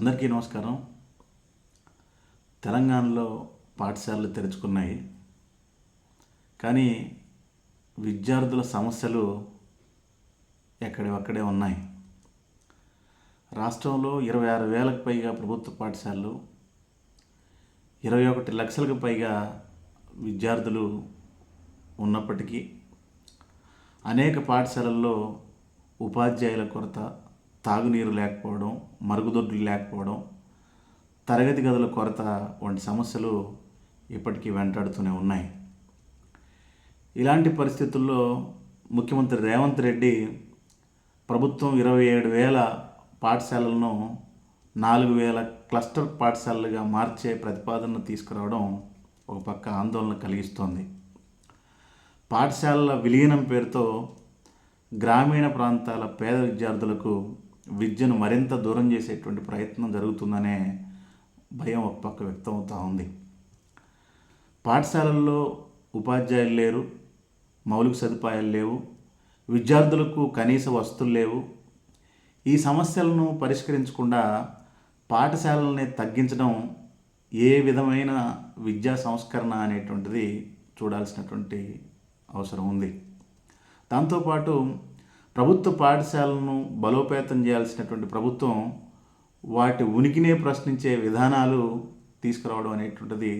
అందరికీ నమస్కారం. తెలంగాణలో పాఠశాలలు తెరుచుకున్నాయి. కానీ విద్యార్థుల సమస్యలు ఎక్కడివక్కడే ఉన్నాయి. రాష్ట్రంలో 26,000కు పైగా ప్రభుత్వ పాఠశాలలు, 21 లక్షలకు పైగా విద్యార్థులు ఉన్నప్పటికీ అనేక పాఠశాలల్లో ఉపాధ్యాయుల కొరత, తాగునీరు లేకపోవడం, మరుగుదొడ్లు లేకపోవడం, తరగతి గదుల కొరత వంటి సమస్యలు ఇప్పటికీ వెంటాడుతూనే ఉన్నాయి. ఇలాంటి పరిస్థితుల్లో ముఖ్యమంత్రి రేవంత్ రెడ్డి ప్రభుత్వం 27,000 పాఠశాలలను 4,000 క్లస్టర్ పాఠశాలలుగా మార్చే ప్రతిపాదనను తీసుకురావడం ఒక పక్క ఆందోళన కలిగిస్తోంది. పాఠశాలల విలీనం పేరుతో గ్రామీణ ప్రాంతాల పేద విద్యార్థులకు విద్యను మరింత దూరం చేసేటువంటి ప్రయత్నం జరుగుతుందనే భయం ఒక పక్క వ్యక్తమవుతూ ఉంది. పాఠశాలల్లో ఉపాధ్యాయులు లేరు, మౌలిక సదుపాయాలు లేవు, విద్యార్థులకు కనీస వసతులు లేవు. ఈ సమస్యలను పరిష్కరించకుండా పాఠశాలల్ని తగ్గించడం ఏ విధమైన విద్యా సంస్కరణ అనేటువంటిది చూడాల్సినటువంటి అవసరం ఉంది. దాంతోపాటు ప్రభుత్వ పాఠశాలను బలోపేతం చేయాల్సినటువంటి ప్రభుత్వం వాటి ఉనికినే ప్రశ్నించే విధానాలు తీసుకురావడం అనేటువంటిది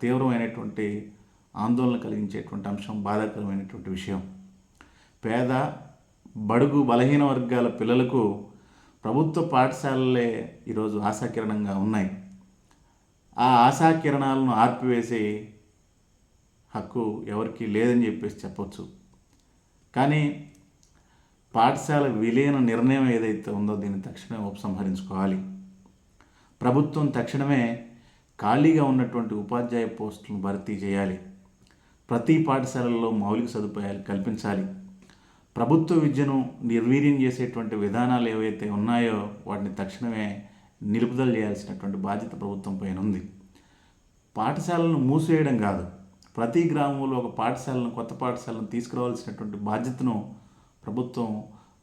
తీవ్రమైనటువంటి ఆందోళన కలిగించేటువంటి అంశం, బాధాకరమైనటువంటి విషయం. పేద, బడుగు, బలహీన వర్గాల పిల్లలకు ప్రభుత్వ పాఠశాలలే ఈరోజు ఆశాకిరణంగా ఉన్నాయి. ఆ ఆశాకిరణాలను ఆర్పివేసే హక్కు ఎవరికీ లేదని చెప్పొచ్చు. కానీ పాఠశాల విలీన నిర్ణయం ఏదైతే ఉందో దీన్ని తక్షణమే ఉపసంహరించుకోవాలి. ప్రభుత్వం తక్షణమే ఖాళీగా ఉన్నటువంటి ఉపాధ్యాయ పోస్టులను భర్తీ చేయాలి. ప్రతి పాఠశాలల్లో మౌలిక సదుపాయాలు కల్పించాలి. ప్రభుత్వ విద్యను నిర్వీర్యం చేసేటువంటి విధానాలు ఏవైతే ఉన్నాయో వాటిని తక్షణమే నిలుపుదల చేయాల్సినటువంటి బాధ్యత ప్రభుత్వం పైన ఉంది. పాఠశాలను మూసివేయడం కాదు, ప్రతి గ్రామంలో ఒక పాఠశాలను, కొత్త పాఠశాలను తీసుకురావాల్సినటువంటి బాధ్యతను ప్రభుత్వం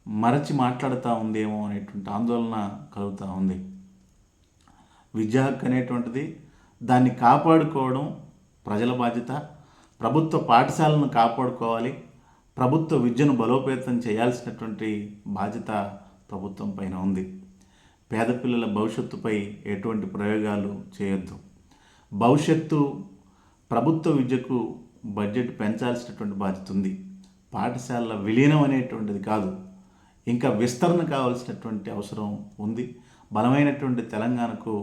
మరచి మాట్లాడుతూ ఉందేమో అనేటువంటి ఆందోళన కలుగుతూ ఉంది. విద్యా హక్కు అనేటువంటిది, దాన్ని కాపాడుకోవడం ప్రజల బాధ్యత. ప్రభుత్వ పాఠశాలను కాపాడుకోవాలి. ప్రభుత్వ విద్యను బలోపేతం చేయాల్సినటువంటి బాధ్యత ప్రభుత్వం పైన ఉంది. పేద పిల్లల భవిష్యత్తుపై ఎటువంటి ప్రయోగాలు చేయొద్దు. భవిష్యత్తు ప్రభుత్వ విద్యకు బడ్జెట్ పెంచాల్సినటువంటి బాధ్యత ఉంది. పాఠశాలల విలీనం అనేటువంటిది కాదు, ఇంకా విస్తరణ కావాల్సినటువంటి అవసరం ఉంది. బలమైనటువంటి తెలంగాణకు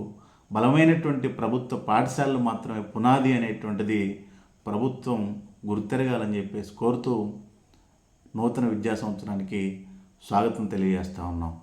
బలమైనటువంటి ప్రభుత్వ పాఠశాలలు మాత్రమే పునాది అనేటువంటిది ప్రభుత్వం గుర్తెరగాలని చెప్పేసి కోరుతూ నూతన విద్యా సంవత్సరానికి స్వాగతం తెలియజేస్తూ ఉన్నాం.